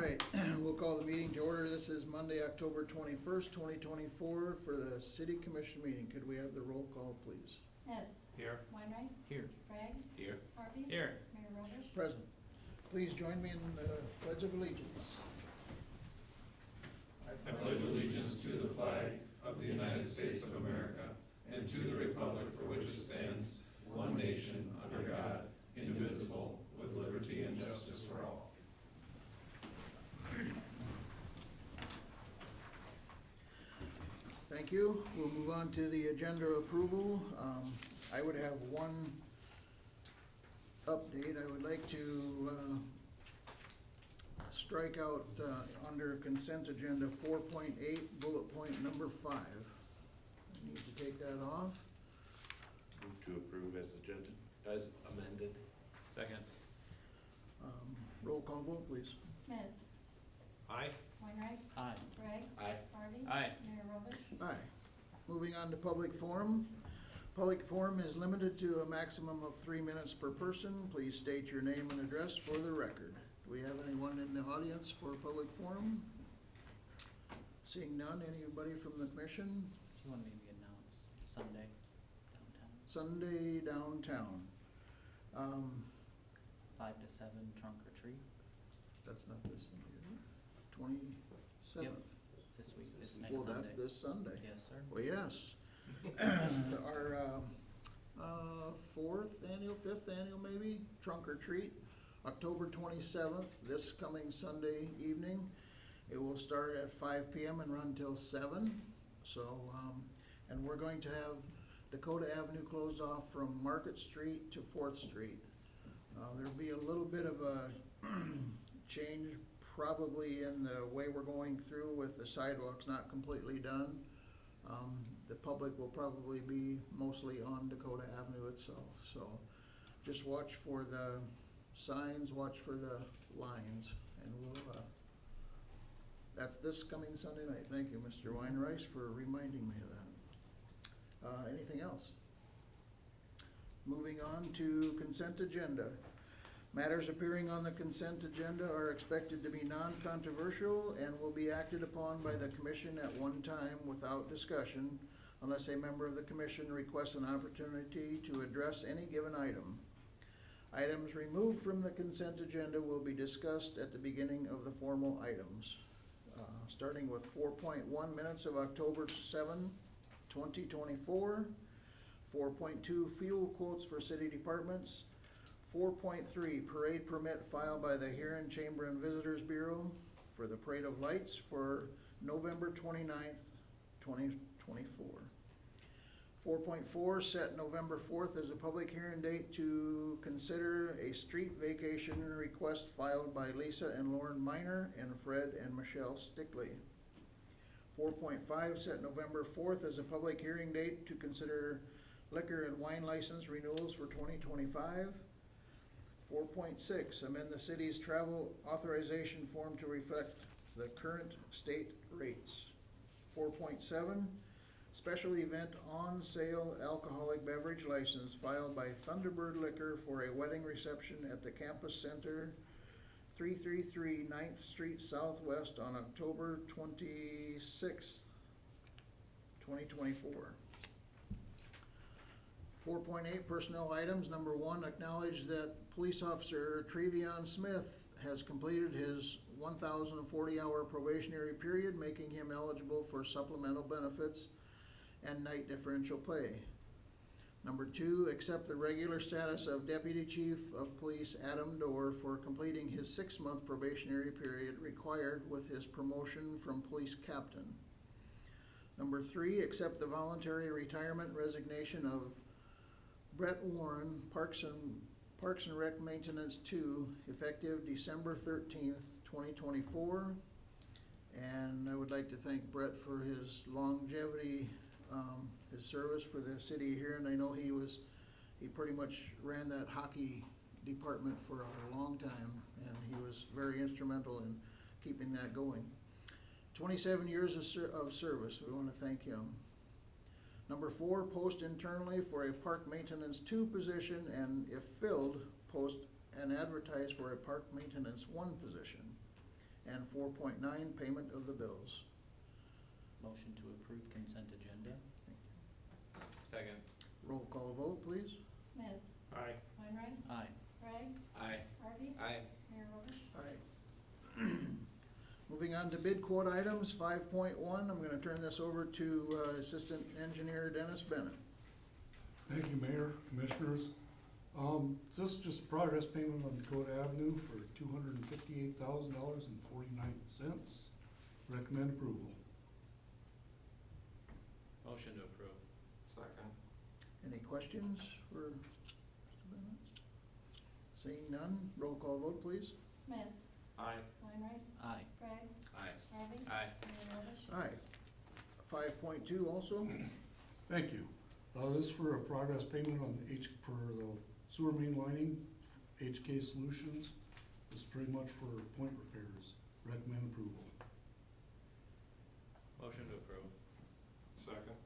right, we'll call the meeting to order. This is Monday, October 21st, 2024 for the City Commission meeting. Could we have the roll call, please? Smith. Here. Weinreich. Here. Bragg. Here. Harvey. Here. Mayor Robish. Present. Please join me in the Pledge of Allegiance. I pledge allegiance to the flag of the United States of America and to the republic for which it stands, one nation, under God, indivisible, with liberty and justice for all. Thank you. We'll move on to the agenda approval. I would have one update. I would like to strike out under consent agenda 4.8, bullet point number 5. I need to take that off. Move to approve as amended. Second. Roll call vote, please. Smith. Aye. Weinreich. Aye. Bragg. Aye. Harvey. Aye. Mayor Robish. Aye. Moving on to public forum. Public forum is limited to a maximum of 3 minutes per person. Please state your name and address for the record. Do we have anyone in the audience for public forum? Seeing none, anybody from the commission? Do you want to maybe announce Sunday downtown? Sunday downtown. 5 to 7 trunk or treat That's not this Sunday, is it? 27th. this week, this next Well, Sunday. that's this Sunday. Yes, sir. Well, yes. Our fifth annual maybe, trunk or treat, October 27th, this coming Sunday evening. It will start at 5 p.m. and run till 7. So, and we're going to have Dakota Avenue closed off from Market Street to 4th Street. There'll be a little bit of a change probably in the way we're going through with the sidewalks not completely done. The public will probably be mostly on Dakota Avenue itself, so just watch for the signs, watch for the lines, and we'll, that's this coming Sunday night. Thank you, Mr. Weinreich, for reminding me of that. Anything else? Moving on to consent agenda. Matters appearing on the consent agenda are expected to be non-controversial and will be acted upon by the commission at one time without discussion unless a member of the commission requests an opportunity to address any given item. Items removed from the consent agenda will be discussed at the beginning of the formal items. Starting with 4.1 minutes of October 7, 2024, 4.2 fuel quotes for city departments, 4.3 parade permit filed by the Huron Chamber and Visitors Bureau for the Parade of Lights for November 29th, 2024. 4.4 set November 4th as a public hearing date to consider a street vacation request filed by Lisa and Lauren Miner and Fred and Michelle Stickley. 4.5 set November 4th as a public hearing date to consider liquor and wine license renewals for 2025. 4.6 amend the city's travel authorization form to reflect the current state rates. 4.7 special event on sale alcoholic beverage license filed by Thunderbird Liquor for a wedding reception at the Campus Center, 333 9th Street Southwest on October 26th, 2024. 4.8 personnel items. Number 1, acknowledge that police officer Trevion Smith has completed his 1,040-hour probationary period, making him eligible for supplemental benefits and night differential pay. Number 2, accept the regular status of Deputy Chief of Police Adam Dorr for completing his 6-month probationary period required with his promotion from police captain. Number 3, accept the voluntary retirement resignation of Brett Warren, Parks and Rec Maintenance 2, effective December 13th, 2024. And I would like to thank Brett for his longevity, his service for the city here. And I know he pretty much ran that hockey department for a long time, and he was very instrumental in keeping that going. 27 years of service. We want to thank him. Number 4, post internally for a park maintenance 2 position, and if filled, post and advertise for a park maintenance 1 position. and 4.9, payment of the bills. Motion to approve consent agenda? Second. Roll call vote, please. Smith, Aye. Weinreich, Aye. Bragg, Aye. Harvey, Aye. Mayor Roberts. Aye. Moving on to bid quote items, 5.1, I'm gonna turn this over to Assistant Engineer Dennis Bennett. Thank you, Mayor, Commissioners. This is just a progress payment on Dakota Avenue for $258,000.49. Recommend approval. Motion to approve. Second. Any questions for Mr. Bennett? Seeing none, roll call vote, please. Smith, Aye. Weinreich, Aye. Bragg, Aye. Harvey. Aye. Mayor Roberts. Aye. 5.2 also, Thank you. This is for a progress payment on for the sewer main lining, HK Solutions. This is pretty much for point repairs. Recommend approval. Motion to approve. Second.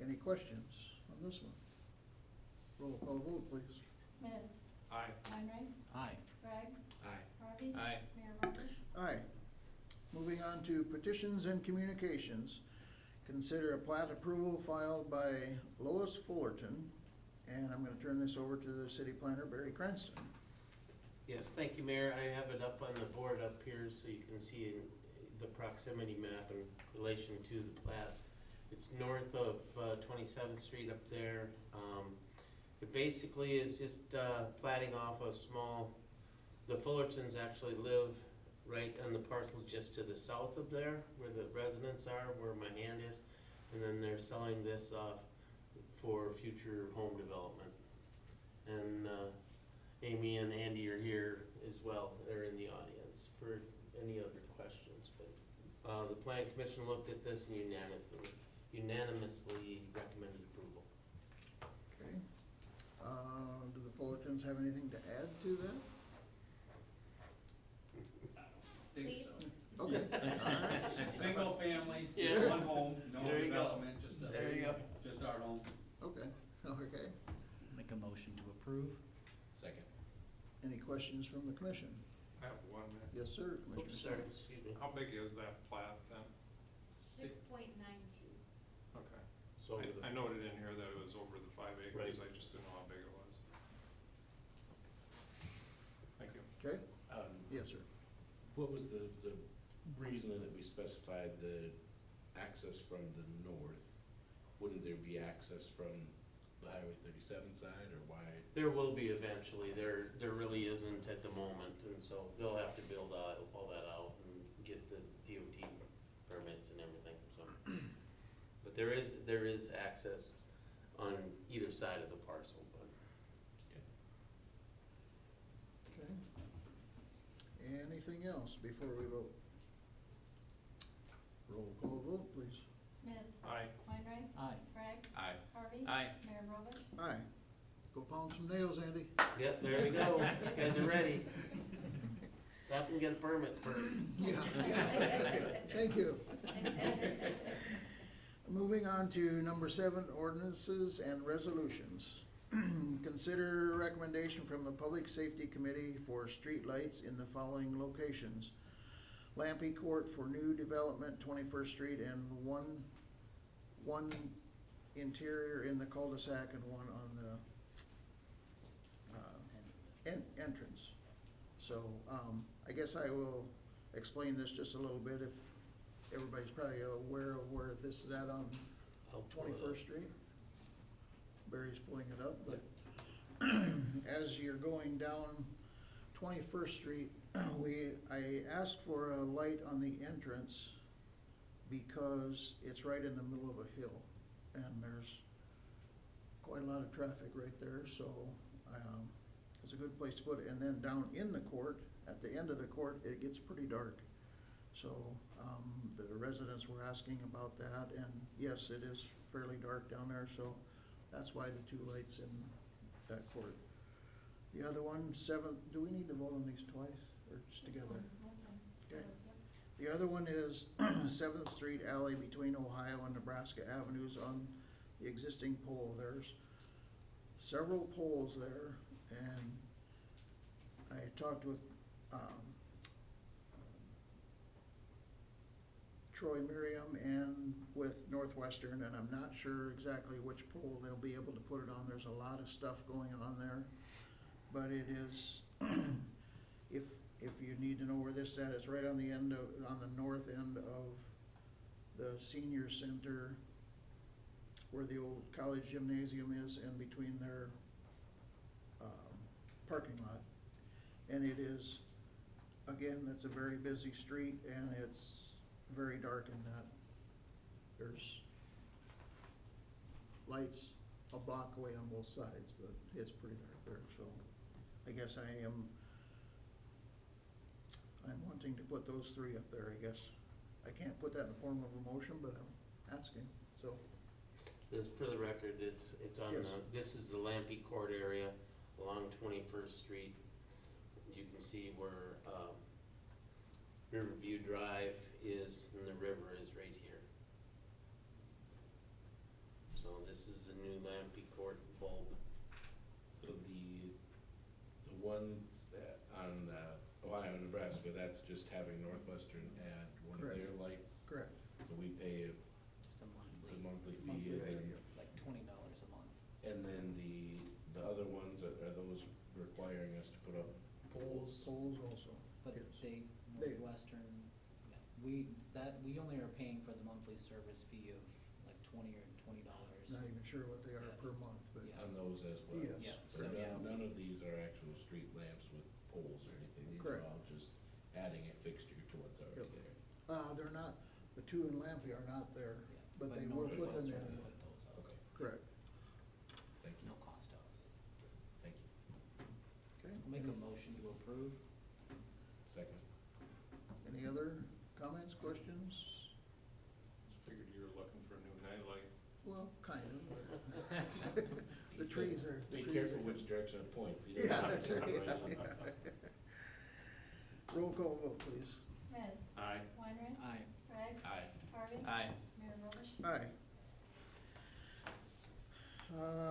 any questions on this one? Roll call vote, please. Smith, Aye. Weinreich, Aye. Bragg, Aye. Harvey. Aye. Mayor Roberts. Aye. Moving on to petitions and communications. Consider a plat approval filed by Lois Fullerton, and I'm gonna turn this over to the city planner, Barry Cranston. Yes, thank you, Mayor. I have it up on the board up here so you can see the proximity map in relation to the plat. It's north of 27th Street up there. It basically is just platting off a small, the Fullertons actually live right on the parcel just to the south of there, where the residents are, where my hand is. And then they're selling this off for future home development. And Amy and Andy are here as well. They're in the audience for any other questions. But the planning commission looked at this and unanimously recommended approval. Okay. Do the Fullertons have anything to add to that? Please. Okay. Alright. Single family, Yeah. one home, no There you go. development, There you go. just our home. Okay, okay. Make a motion to approve? Second. Any questions from the commission? I have one. Yes, sir, Oops, Commissioner. sorry, excuse me. How big is that plat then? 6.92. Okay. So I noted in here that it was over the 5 acres, Right. I just didn't know how big it was. Thank you. Okay, yes, sir. What was the reasoning that we specified the access from the north? Wouldn't there be access from the Highway 37 side, or why? there will be eventually. There really isn't at the moment, and so they'll have to build all that out and get the DOT permits and everything, so. But there is access on either side of the parcel, but. Okay. Anything else before we vote? Roll call vote, please. Smith, Aye. Weinreich, Aye. Bragg, Aye. Harvey. Aye. Mayor Roberts. Aye. Go pound some nails, Andy. Yep, there we go. You guys are ready. Stop and get a permit first. Yeah, thank you. Moving on to number 7, ordinances and resolutions. Consider recommendation from the Public Safety Committee for streetlights in the following locations. Lampy Court for new development, 21st Street, and one interior in the cul-de-sac and one on the entrance. So, I guess I will explain this just a little bit if everybody's probably aware of where this is at on I'll pull it up. 21st Street. Barry's pulling it up, but as you're going down 21st Street, I asked for a light on the entrance because it's right in the middle of a hill and there's quite a lot of traffic right there, so, it's a good place to put it. And then down in the court, at the end of the court, it gets pretty dark. So, the residents were asking about that, and yes, it is fairly dark down there, so that's why the 2 lights in that court. The other one, 7th, do we need to vote on these twice, or just together? Okay. The other one is 7th Street alley between Ohio and Nebraska Avenues on the existing pole. There's several poles there, and I talked with Troy Merriam and with Northwestern, and I'm not sure exactly which pole they'll be able to put it on. There's a lot of stuff going on there. But it is, if you need to know where this at, it's right on the end of, on the north end of the senior center, where the old college gymnasium is, and between their, parking lot. And it is, again, it's a very busy street, and it's very dark in that. There's lights a block away on both sides, but it's pretty dark there, so I guess I'm wanting to put those three up there, I guess. I can't put that in the form of a motion, but I'm asking, so. For the record, it's on, Yes. this is the Lampy Court area along 21st Street. You can see where, Riverview Drive is, and the river is right here. So this is the new Lampy Court bulb. So the ones that on Ohio, Nebraska, that's just having Northwestern add one of Correct. their lights. Correct. So we pay Just a the monthly, monthly fee, Monthly and then, fee. like $20 a month. and then the other ones, are those requiring us to put up poles? Poles also, But yes. they, They- Northwestern, we only are paying for the monthly service fee of like $20 or $20. Not even sure what they are Yeah. per month, but. Yeah. On those as well? Yes. Yeah, So so, yeah. none of these are actual street lamps with poles or anything, these are Correct. all just adding a fixture to what's already Yep. there. They're not, the two in Lampley are not there, Yeah, but they will put them Northwestern in. will put those up. Okay, Correct. thank you, No cost to us. thank you. Okay. I'll make a motion to approve. Second. Any other comments, questions? Just figured you were looking for a new nightlight. Well, kind of. The trees are. the Be trees careful are- which direction it points. You don't Yeah, want it that's to right. go in. Roll call vote, please. Smith. Aye. Weinrich. Aye. Craig. Aye. Harvey. Aye. Mayor Robish. Aye.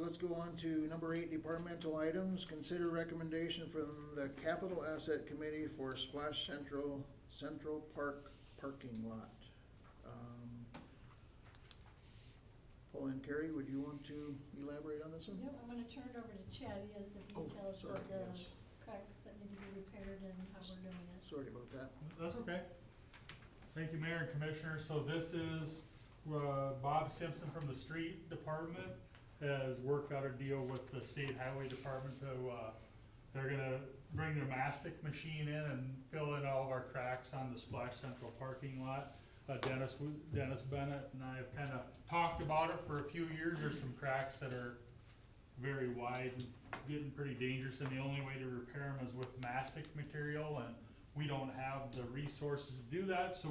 Let's go on to number 8, departmental items. Consider recommendation from the Capital Asset Committee for Splash Central Park parking lot. Paul and Carrie, would you want to elaborate on this one? Yep, I'm gonna turn it over to Chad. He has the Oh, details sorry, of the yes. cracks that need to be repaired and how we're doing it. Sorry about that. That's okay. Thank you, Mayor and Commissioners. So this is, Bob Simpson from the Street Department has worked out a deal with the State Highway Department to, they're gonna bring their mastic machine in and fill in all of our cracks on the Splash Central parking lot. Dennis Bennett and I have kinda talked about it for a few years. There's some cracks that are very wide and getting pretty dangerous, and the only way to repair them is with mastic material, and we don't have the resources to do that, so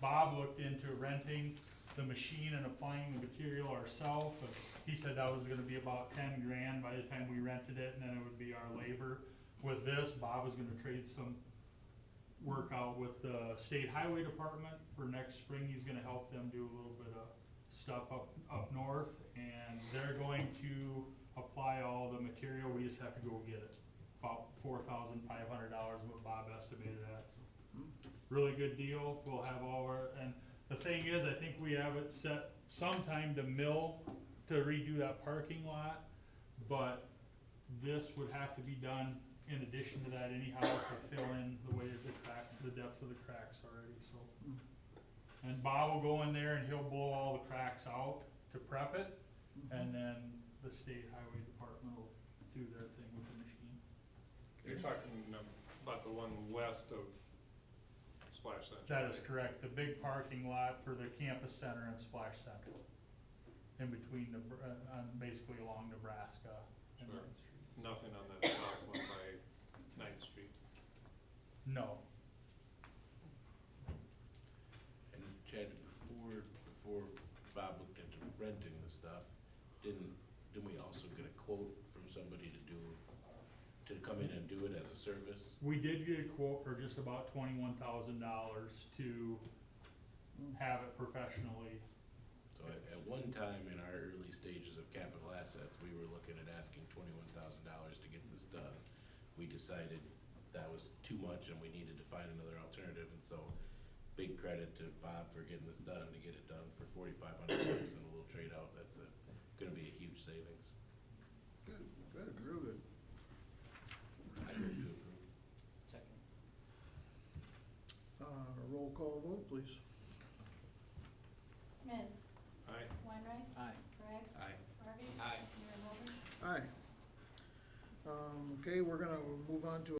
Bob looked into renting the machine and applying the material ourselves, and he said that was gonna be about 10 grand by the time we rented it, and then it would be our labor. With this, Bob was gonna trade some work out with the State Highway Department for next spring. He's gonna help them do a little bit of stuff up north, and they're going to apply all the material, we just have to go get it. About $4,500 what Bob estimated at, so. Really good deal, we'll have all our, and the thing is, I think we have it set sometime to redo that parking lot, but this would have to be done in addition to that anyhow, to fill in the way of the cracks, the depth of the cracks already, so. And Bob will go in there and he'll blow all the cracks out to prep it, and then the State Highway Department will do their thing with the machine. You're talking about the one west of Splash Center? That is correct, the big parking lot for the campus center and Splash Central, in between basically along Nebraska and Sure. Ninth Street. Nothing on that south one by Ninth Street? No, And Chad, before Bob looked into renting the stuff, didn't we also get a quote from somebody to come in and do it as a service? we did get a quote for just about $21,000 to have it professionally. So at one time in our early stages of capital assets, we were looking at asking $21,000 to get this done. We decided that was too much and we needed to find another alternative, and so big credit to Bob for getting this done, to get it done for $4,500 and a little trade out, that's gonna be a huge savings. Good, good, real good. I move to approve. Second. Roll call vote, please. Smith, Aye. Weinrice, Aye. Bragg, Aye. Harvey. Aye. Mayor Holman. Aye. Okay, we're gonna move on to